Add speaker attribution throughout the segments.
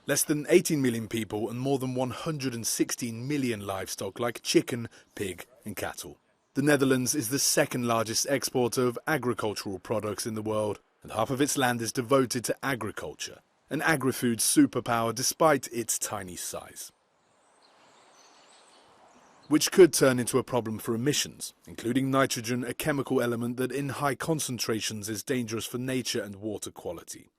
Speaker 1: Less than 18 million people and more than 116 million livestock like chicken, pig and cattle. The Netherlands is the second largest exporter of agricultural products in the world, and half of its land is devoted to agriculture, an agri-food superpower despite its tiny size, which could turn into a problem for emissions, including nitrogen, a chemical element that in high concentrations is dangerous for nature and water quality.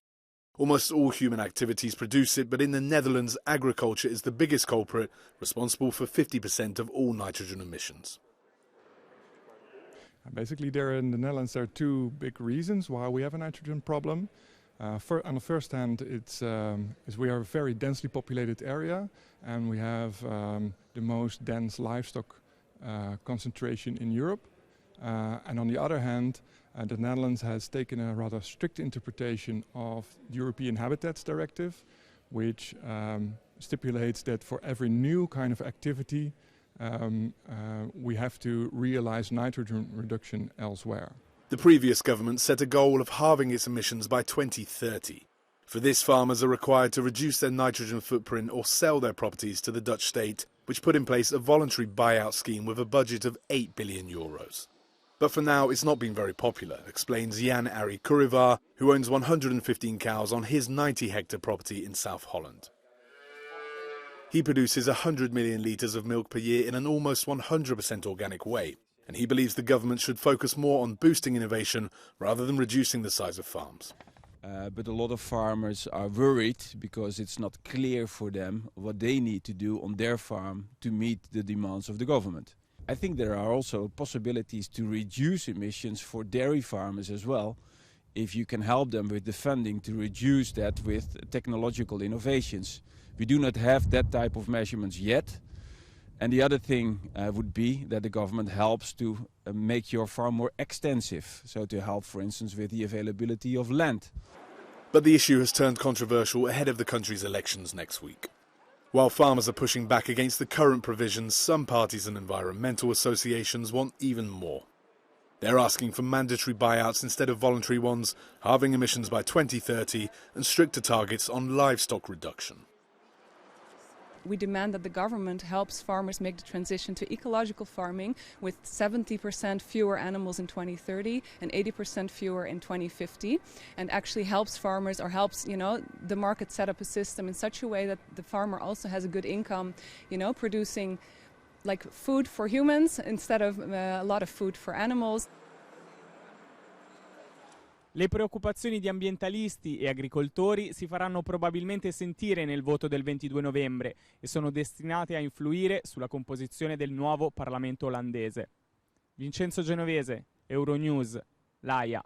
Speaker 1: Almost all human activities produce it, but in the Netherlands, agriculture is the biggest culprit, responsible for 50% of all nitrogen emissions.
Speaker 2: Basically, there in the Netherlands, there are two big reasons why we have a nitrogen problem. On the first hand, we are a very densely populated area, and we have the most dense livestock concentration in Europe. And on the other hand, the Netherlands has taken a rather strict interpretation of the European Habitats Directive, which stipulates that for every new kind of activity, we have to realize nitrogen reduction elsewhere.
Speaker 1: The previous government set a goal of halving its emissions by 2030. For this, farmers are required to reduce their nitrogen footprint or sell their properties to the Dutch state, which put in place a voluntary buyout scheme with a budget of €8 billion. But for now, it's not been very popular, explains Jan-Arie Kurivar, who owns 115 cows on his 90-hectare property in South Holland. He produces 100 million litres of milk per year in an almost 100% organic way, and he believes the government should focus more on boosting innovation rather than reducing the size of farms.
Speaker 3: But a lot of farmers are worried because it's not clear for them what they need to do on their farm to meet the demands of the government. I think there are also possibilities to reduce emissions for dairy farmers as well, if you can help them with the funding to reduce that with technological innovations. We do not have that type of measurements yet. And the other thing would be that the government helps to make your farm more extensive. So to help, for instance, with the availability of land.
Speaker 1: But the issue has turned controversial ahead of the country's elections next week. While farmers are pushing back against the current provisions, some parties and environmental associations want even more. They're asking for mandatory buyouts instead of voluntary ones, halving emissions by 2030 and stricter targets on livestock reduction.
Speaker 4: We demand that the government helps farmers make the transition to ecological farming with 70% fewer animals in 2030 and 80% fewer in 2050, and actually helps farmers or helps, the market set up a system in such a way that the farmer also has a good income, producing like food for humans instead of a lot of food for animals.
Speaker 5: Le preoccupazioni di ambientalisti e agricoltori si faranno probabilmente sentire nel voto del 22 novembre e sono destinate a influire sulla composizione del nuovo Parlamento olandese. Vincenzo Genovese, Euronews, L'Aia.